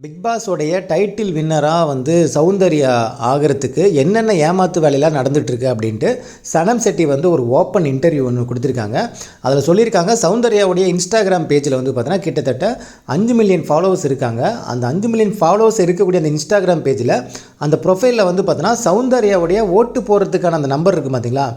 Big பாஸோடைய title வின்னராக Soundarya ஆகிறதுக்கு என்னென்ன ஏமாத்து வேலையெல்லாம் நடந்துகிட்ருக்கு அப்படின்ட்டு சனம் செட்டி ஒரு ஓப்பன் இன்டர்வியூ ஒன்று கொடுத்துருக்காங்க. அதில் சொல்லியிருக்காங்க, சௌந்தர்யாவுடைய இன்ஸ்டாகிராம் பேஜில் பார்த்தீங்கன்னா கிட்டத்தட்ட 5 மில்லியன் ஃபாலோவர்ஸ் இருக்காங்க. அந்த 5 மில்லியன் ஃபாலோவர்ஸ் இருக்கக்கூடிய அந்த இன்ஸ்டாகிராம் பேஜில் அந்த ப்ரொஃபைலில் பார்த்தீங்கன்னா சௌந்தர்யாவுடைய ஓட்டு போகிறதுக்கான அந்த நம்பர் இருக்குது பார்த்தீங்களா,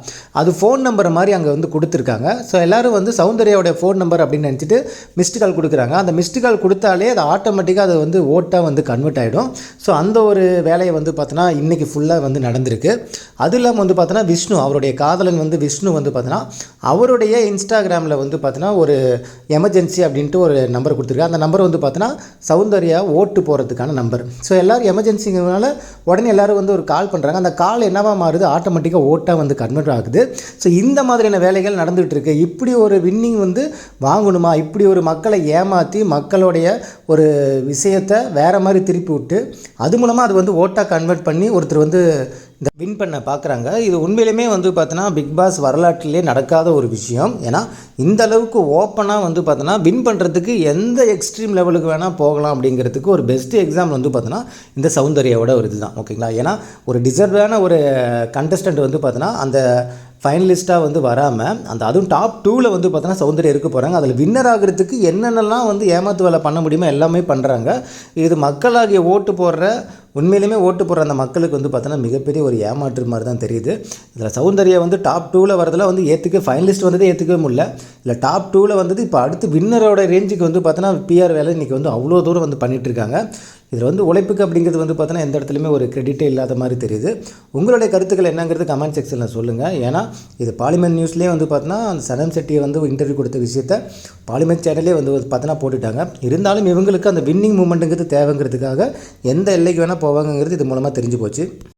அது ஃபோன் நம்பர் மாதிரி அங்கே கொடுத்துருக்காங்க. ஸோ எல்லோரும் சௌந்தர்யாவுடைய ஃபோன் நம்பர் அப்படின்னு நினச்சிட்டு மிஸ்டு கால் கொடுக்குறாங்க. அந்த மிஸ்டு கால் கொடுத்தாலே அது ஆட்டோமேட்டிக்காக அது ஓட்டாக கன்வெர்ட் ஆகிடும். ஸோ அந்த ஒரு வேலையை பார்த்தோன்னா இன்றைக்கி ஃபுல்லாக நடந்திருக்கு. அது இல்லாமல் பார்த்தோன்னா விஷ்ணு, அவருடைய காதலன் விஷ்ணு பார்த்தோன்னா அவருடைய இன்ஸ்டாகிராமில் பார்த்தோன்னா ஒரு எமர்ஜென்சி அப்படின்ட்டு ஒரு நம்பர் கொடுத்துருக்காங்க. அந்த நம்பர் பார்த்தோன்னா சௌந்தர்யா ஓட்டு போகிறதுக்கான நம்பர். ஸோ எல்லோரும் எமர்ஜென்சிங்கிறதுனால உடனே எல்லோரும் ஒரு கால் பண்ணுறாங்க. அந்த கால் என்னவா மாறுது, ஆட்டோமேட்டிக்காக ஓட்டாக கன்வெர்ட் ஆகுது. ஸோ இந்த மாதிரியான வேலைகள் நடந்துகிட்டு இருக்கு. இப்படி ஒரு வின்னிங் வாங்கணுமா, இப்படி ஒரு மக்களை ஏமாற்றி மக்களுடைய ஒரு விஷயத்தை வேறு மாதிரி திருப்பி விட்டு அது மூலமாக அது ஓட்டாக கன்வெர்ட் பண்ணி ஒருத்தர் இந்த வின் பண்ண பார்க்குறாங்க. இது உண்மையிலுமே பார்த்தோன்னா பிக் பாஸ் வரலாற்றிலே நடக்காத ஒரு விஷயம். ஏன்னா இந்த அளவுக்கு ஓப்பனாக பார்த்தோன்னா வின் பண்ணுறதுக்கு எந்த எக்ஸ்ட்ரீம் லெவலுக்கு வேணால் போகலாம் அப்படிங்கிறதுக்கு ஒரு பெஸ்ட் எக்ஸாம்பிள் பார்த்தோன்னா இந்த சௌந்தர்யாவோட ஒரு இதுதான். ஓகேங்களா, ஏன்னா ஒரு டிசர்வான ஒரு கண்டஸ்டன்ட் பார்த்தோன்னா அந்த ஃபைனலிஸ்ட்டாக வராமல் அதுவும் டாப் 2ல் பார்த்தோன்னா சௌந்தர்யா இருக்க போகிறாங்க. அதில் வின்னர் ஆகிறதுக்கு என்னென்னலாம் ஏமாத்து வேலை பண்ண முடியுமோ எல்லாமே பண்ணுறாங்க. இது மக்களாகிய ஓட்டு போடுற உண்மையிலுமே ஓட்டு போடுற அந்த மக்களுக்கு பார்த்தோன்னா மிகப்பெரிய ஒரு ஏமாற்று மாதிரி தான் தெரியுது. இதில் சௌந்தர்யா டாப் 2ல் வரதில் ஏற்றுக்க ஃபைனலிஸ்ட் ஏற்றுக்கவே முடியல. இல்லை டாப் 2ல் இப்போ அடுத்து வின்னரோட ரேஞ்சுக்கு பார்த்தோன்னா பிஆர் வேலை இன்றைக்கி அவ்வளோ தூரம் பண்ணிகிட்ருக்காங்க. இதில் உழைப்புக்கு அப்படிங்கிறது பார்த்தோன்னா எந்த இடத்துலையுமே ஒரு கிரெடிட்டே இல்லாத மாதிரி தெரியுது. உங்களுடைய கருத்துக்கள் என்னங்கிறது கமெண்ட் செக்ஷனில் சொல்லுங்கள். ஏன்னா இது பாலிமர் நியூஸ்லேயே பார்த்தோன்னா அந்த சனம் செட்டியை இன்டர்வியூ கொடுத்த விஷயத்தை பாலிமர் சேனலே பார்த்தோன்னா போட்டுட்டாங்க. இருந்தாலும் இவங்களுக்கு அந்த வின்னிங் மூமெண்ட்டுங்கிறது தேவைங்கிறதுக்காக எந்த எல்லைக்கு வேணால் போவாங்கிறது இது மூலமாக தெரிஞ்சு போச்சு.